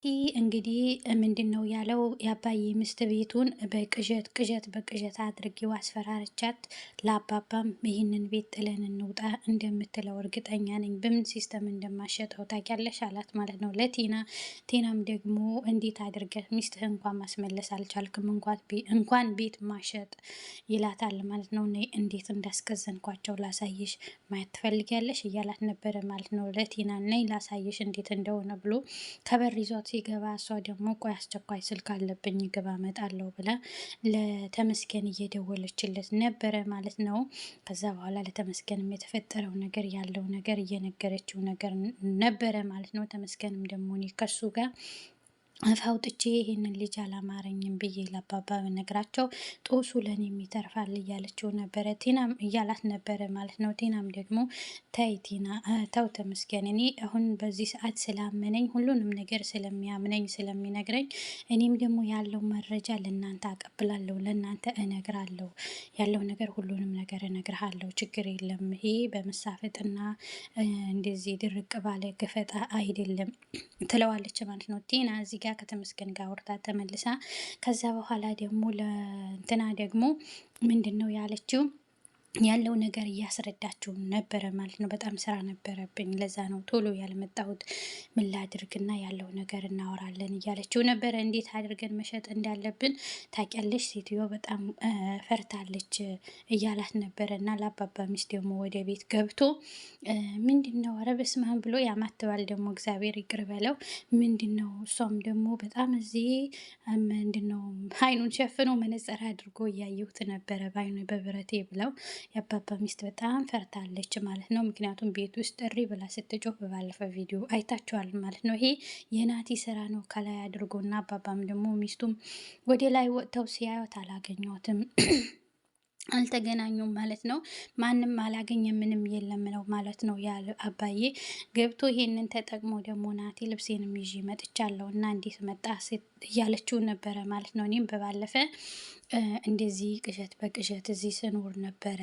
እንግዲህ ምንድነው ያለው የአባዬ ሚስት ቤቱን በቅዠት አድርጌው አስፈራርቻት ለአባባም ይህንን ቤት ጥለን እንውጣ እንደምትለው እርግጠኛ ነኝ። በምን ሲስተም እንደማሸጠው ታውቂያለሽ አላት ማለት ነው ለቲና። ቲናም ደግሞ እንዴት አድርገህ ሚስትህ እንኳን ማስመለስ አልቻልክም እንኳን ቤት ማሸጥ ይላታል ማለት ነው። እኔ እንዴት እንዳስቀዘንኳቸው ላሳይሽ ማየት ትፈልጊያለሽ እያላት ነበረ ማለት ነው ለቲና። ነይ ላሳይሽ እንዴት እንደሆነ ብሎ ከበር ይዟት ሲገባ እሷ ደግሞ ቆይ አስቸኳይ ስልክ አለብኝ ግባ እመጣለሁ ብላ ለተመስገን እየደወለችለት ነበረ ማለት ነው። ከዛ በኋላ ለተመስገንም የተፈጠረው ነገር ያለው ነገር እየነገረችው ነገር ነበረ ማለት ነው። ተመስገንም ደግሞ እኔ ከሱ ጋር አፍ አውጥቼ ይሄንን ልጅ አላማረኝም ብዬ ለአባባ ብነግራቸው ጦሱ ለኔም ይተርፋል እያለችው ነበረ ቲናም እያላት ነበረ ማለት ነው። ቲናም ደግሞ ተይ ቲና ተው ተመስገን፣ እኔ አሁን በዚህ ሰዓት ስላመነኝ ሁሉንም ነገር ስለሚያምነኝ ስለሚነግረኝ እኔም ደግሞ ያለው መረጃ ለእናንተ አቀብላለሁ፣ ለእናንተ እነግራለሁ፣ ያለው ነገር ሁሉንም ነገር እነግርሃለሁ፣ ችግር የለም። ይሄ በመሳፈጥና እንደዚህ ድርቅ ባለ ገፈጣ አይደለም ትለዋለች ማለት ነው ቲና እዚህ ጋር ከተመስገን ጋር አውርታ ተመልሳ። ከዛ በኋላ ደግሞ ለእንትና ደግሞ ምንድን ነው ያለችው ያለው ነገር እያስረዳችው ነበረ ማለት ነው። በጣም ስራ ነበረብኝ ለዛ ነው ቶሎ ያልመጣሁት፣ ምን ላድርግና ያለው ነገር እናወራለን እያለችው ነበረ። እንዴት አድርገን መሸጥ እንዳለብን ታውቂያለሽ፣ ሴትዮ በጣም ፈርታለች እያላት ነበረ። እና ለአባባ ሚስት ደግሞ ወደ ቤት ገብቶ ምንድን ነው ኧረ በስመ አብ ብሎ ያማትባል ደግሞ እግዚአብሔር ይቅር በለው። ምንድን ነው እሷም ደግሞ በጣም እዚህ ምንድን ነው አይኑን ሸፍኖ መነጽር አድርጎ እያየሁት ነበረ በአይኑ በብረቴ ብለው የአባባ ሚስት በጣም ፈርታለች ማለት ነው። ምክንያቱም ቤት ውስጥ እሪ ብላ ስትጮህ በባለፈው ቪዲዮ አይታችኋል ማለት ነው። ይሄ የናቲ ስራ ነው ከላይ አድርጎና አባባም ደግሞ ሚስቱም ወደ ላይ ወጥተው ሲያዩት አላገኘትም አልተገናኙም ማለት ነው። ማንም አላገኘ ምንም የለም ነው ማለት ነው ያለ አባዬ ገብቶ ይሄንን ተጠቅሞ ደግሞ ናቲ ልብሴንም ይዤ መጥቻለሁ እና እንዴት መጣ እያለችው ነበረ ማለት ነው። እኔም በባለፈ እንደዚህ ቅዠት በቅዠት እዚህ ስኖር ነበረ፣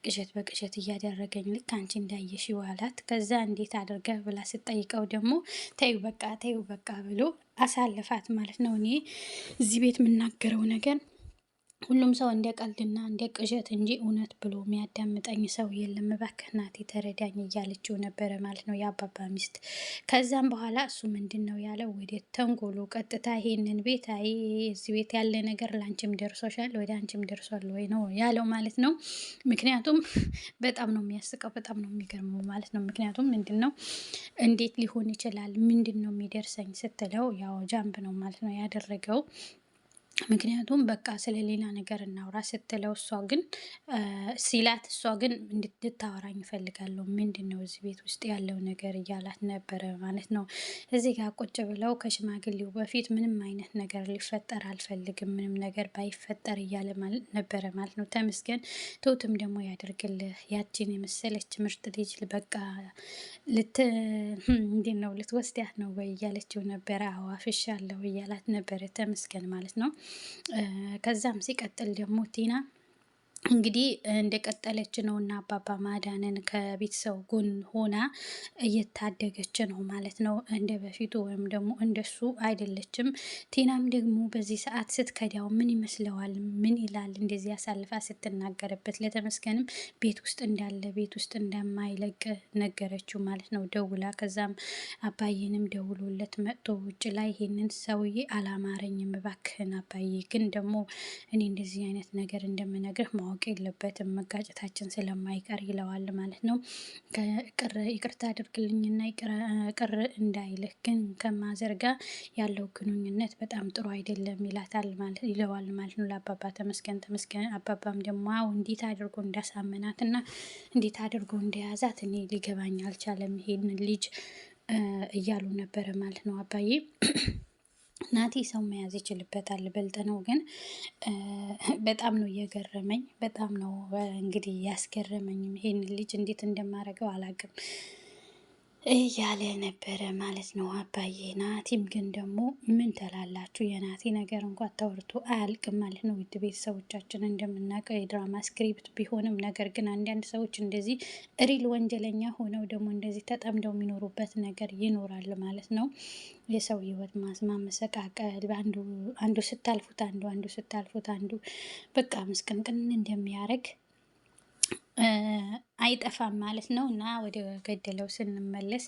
ቅዠት በቅዠት እያደረገኝ ልክ አንቺ እንዳየሽ ይዋላት። ከዛ እንዴት አድርገህ ብላ ስጠይቀው ደግሞ ተይው በቃ ብሎ አሳልፋት ማለት ነው። እኔ እዚህ ቤት የምናገረው ነገር ሁሉም ሰው እንደ ቀልድና እንደ ቅዠት እንጂ እውነት ብሎ የሚያዳምጠኝ ሰው የለም፣ እባክህ ናቲ ተረዳኝ እያለችው ነበረ ማለት ነው የአባባ ሚስት። ከዛም በኋላ እሱ ምንድን ነው ያለው ወደ ተንኮሉ ቀጥታ ይሄንን ቤት አይ እዚህ ቤት ያለ ነገር ለአንቺም ደርሶሻል ወደ አንቺም ደርሷል ወይ ነው ያለው ማለት ነው። ምክንያቱም በጣም ነው የሚያስቀው፣ በጣም ነው የሚገርመው ማለት ነው። ምክንያቱም ምንድን ነው እንዴት ሊሆን ይችላል ምንድን ነው የሚደርሰኝ ስትለው ያው ጃምፕ ነው ማለት ነው ያደረገው። ምክንያቱም በቃ ስለሌላ ነገር እናውራ ስትለው እሷ ግን እሷ ግን እንድታወራኝ እፈልጋለሁ፣ ምንድን ነው እዚህ ቤት ውስጥ ያለው ነገር እያላት ነበረ ማለት ነው። እዚህ ጋር ቁጭ ብለው ከሽማግሌው በፊት ምንም አይነት ነገር ሊፈጠር አልፈልግም፣ ምንም ነገር ባይፈጠር እያለ ነበረ ማለት ነው ተመስገን። ትሁትም ደግሞ ያደርግልህ ያቺን የመሰለች ምርጥ ልጅ በቃ እንዴት ነው ልትወስዳት ነው ወይ እያለችው ነበረ። አዋፍሻለሁ እያላት ነበረ ተመስገን ማለት ነው። ከዛም ሲቀጥል ደግሞ ቲና እንግዲህ እንደቀጠለች ነው እና አባባ ማዳንን ከቤተሰብ ጎን ሆና እየታደገች ነው ማለት ነው። እንደ በፊቱ ወይም ደግሞ እንደሱ አይደለችም። ቲናም ደግሞ በዚህ ሰዓት ስትከዳው ምን ይመስለዋል ምን ይላል እንደዚህ አሳልፋ ስትናገርበት፣ ለተመስገንም ቤት ውስጥ እንዳለ ቤት ውስጥ እንደማይለቅ ነገረችው ማለት ነው ደውላ። ከዛም አባዬንም ደውሎለት መጥቶ ውጭ ላይ ይሄንን ሰውዬ አላማረኝም እባክህን አባዬ፣ ግን ደግሞ እኔ እንደዚህ አይነት ነገር እንደምነግርህ ማወቅ የለበትም መጋጨታችን ስለማይቀር ይለዋል ማለት ነው። ይቅርታ አድርግልኝና ቅር እንዳይልህ ግን ከማዘርጋ ያለው ግንኙነት በጣም ጥሩ አይደለም ይለዋል ማለት ነው ለአባባ ተመስገን። አባባም ደግሞ እንዴት አድርጎ እንዳሳመናት እና እንዴት አድርጎ እንደያዛት እኔ ሊገባኝ አልቻለም ይሄን ልጅ እያሉ ነበረ ማለት ነው አባዬ። ናቲ ሰው መያዝ ይችልበታል በልጥ ነው፣ ግን በጣም ነው እየገረመኝ፣ በጣም ነው እንግዲህ ያስገረመኝም። ይሄን ልጅ እንዴት እንደማደርገው አላውቅም። እያለ ነበረ ማለት ነው አባዬ። ናቲም ግን ደግሞ ምን ትላላችሁ? የናቲ ነገር እንኳን ተወርቶ አያልቅም ማለት ነው። ውድ ቤተሰቦቻችን እንደምናውቀው የድራማ ስክሪፕት ቢሆንም ነገር ግን አንዳንድ ሰዎች እንደዚህ ሪል ወንጀለኛ ሆነው ደግሞ እንደዚህ ተጠምደው የሚኖሩበት ነገር ይኖራል ማለት ነው። የሰው ህይወት ማመሰቃቀል፣ አንዱ ስታልፉት አንዱ ስታልፉት አንዱ በቃ ምስቅንቅን እንደሚያደርግ አይጠፋም ማለት ነው። እና ወደ ገደለው ስንመለስ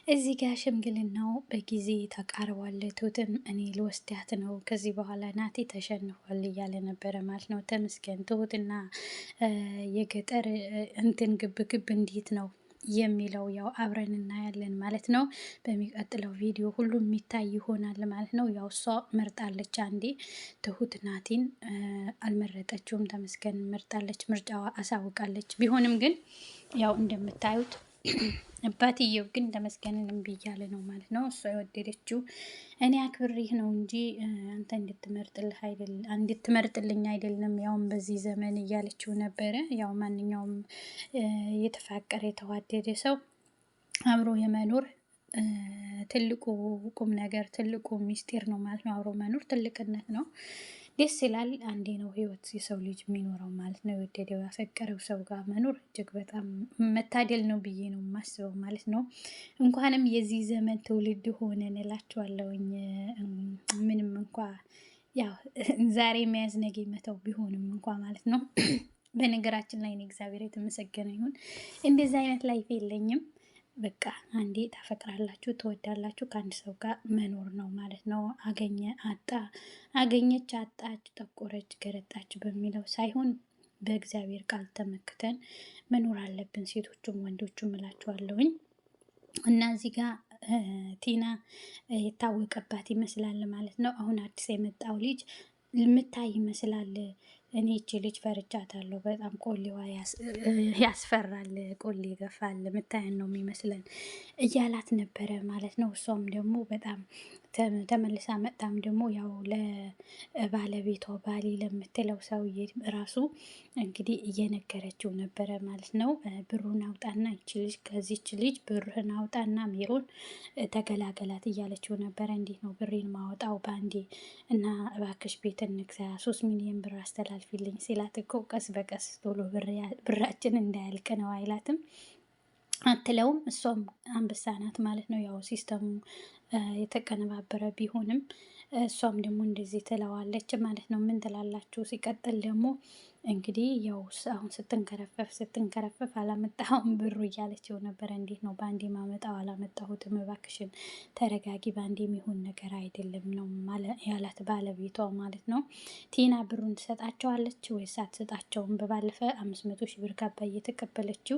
እዚህ ጋር ሽምግልናው በጊዜ ተቃርቧል። ትሁትም እኔ ልወስዳት ነው ከዚህ በኋላ ናቲ ተሸንፏል እያለ ነበረ ማለት ነው። ተመስገን። ትሁትና የገጠር እንትን ግብ እንዴት ነው የሚለው ያው አብረን እናያለን ማለት ነው። በሚቀጥለው ቪዲዮ ሁሉም የሚታይ ይሆናል ማለት ነው። ያው እሷ መርጣለች፣ አንዴ ትሁት ናቲን አልመረጠችውም። ተመስገን መርጣለች፣ ምርጫዋ አሳውቃለች። ቢሆንም ግን ያው እንደምታዩት አባትየው ግን ተመስገንን እምቢ እያለ ነው ማለት ነው። እሷ የወደደችው እኔ አክብሬህ ነው እንጂ አንተ እንድትመርጥልኝ አይደለም፣ ያውም በዚህ ዘመን እያለችው ነበረ። ያው ማንኛውም የተፋቀረ የተዋደደ ሰው አብሮ የመኖር ትልቁ ቁም ነገር ትልቁ ሚስጢር ነው ማለት ነው። አብሮ መኖር ትልቅነት ነው። ደስ ይላል። አንዴ ነው ህይወት የሰው ልጅ የሚኖረው ማለት ነው። የወደደው ያፈቀረው ሰው ጋር መኖር እጅግ በጣም መታደል ነው ብዬ ነው የማስበው ማለት ነው። እንኳንም የዚህ ዘመን ትውልድ ሆነን እላችኋለሁኝ። ምንም እንኳ ያው ዛሬ መያዝ ነገ መተው ቢሆንም እንኳ ማለት ነው። በነገራችን ላይ እግዚአብሔር የተመሰገነ ይሁን እንደዚህ አይነት ላይፍ የለኝም። በቃ አንዴ ታፈቅራላችሁ፣ ትወዳላችሁ፣ ከአንድ ሰው ጋር መኖር ነው ማለት ነው። አገኘ አጣ፣ አገኘች አጣች፣ ጠቆረች ገረጣች በሚለው ሳይሆን በእግዚአብሔር ቃል ተመክተን መኖር አለብን፣ ሴቶቹም ወንዶቹም እላችኋለሁኝ። እና እዚህ ጋር ቲና የታወቀባት ይመስላል ማለት ነው። አሁን አዲስ የመጣው ልጅ የምታይ ይመስላል። እኔ እቺ ልጅ ፈርቻታለሁ በጣም። ቆሌዋ ያስፈራል፣ ቆሌ ይገፋል፣ ምታያን ነው የሚመስለን እያላት ነበረ ማለት ነው። እሷም ደግሞ በጣም ተመልሳ መጣም ደግሞ ያው ለባለቤቷ ባሌ ለምትለው ሰውዬ ራሱ እንግዲህ እየነገረችው ነበረ ማለት ነው። ብሩን አውጣና ይቺ ልጅ ከዚች ልጅ ብርህን አውጣና ሜሮን ተገላገላት እያለችው ነበረ። እንዴት ነው ብሬን ማወጣው ባንዴ? እና እባክሽ ቤት እንግዛ 3 ሚሊዮን ብር አስተላልፊልኝ ሲላት እኮ ቀስ በቀስ ቶሎ ብራችን እንዳያልቅ ነው አይላትም አትለውም። እሷም አንበሳ ናት ማለት ነው። ያው ሲስተሙ የተቀነባበረ ቢሆንም እሷም ደግሞ እንደዚህ ትለዋለች ማለት ነው። ምን ትላላችሁ? ሲቀጥል ደግሞ እንግዲህ ያው አሁን ስትንከረፈፍ አላመጣሁም ብሩ እያለችው ነበረ። እንዴት ነው በአንዴ ማመጣው? አላመጣሁትም፣ እባክሽን ተረጋጊ፣ በአንዴ የሚሆን ነገር አይደለም ነው ያላት ባለቤቷ ማለት ነው። ቲና ብሩን ትሰጣቸዋለች ወይስ አትሰጣቸውም? በባለፈ 500 ሺህ ብር ከአባዬ የተቀበለችው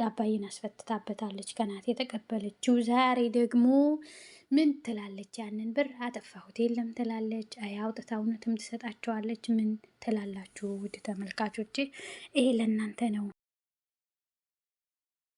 አባዬን አስፈትታበታለች ከናት የተቀበለችው። ዛሬ ደግሞ ምን ትላለች? ያንን ብር አጠፋሁት የለም ትላለች። አይ አውጥታ እውነትም ትሰጣቸዋለች። ምን ትላላችሁ ውድ ተመልካቾቼ? ይሄ ለእናንተ ነው።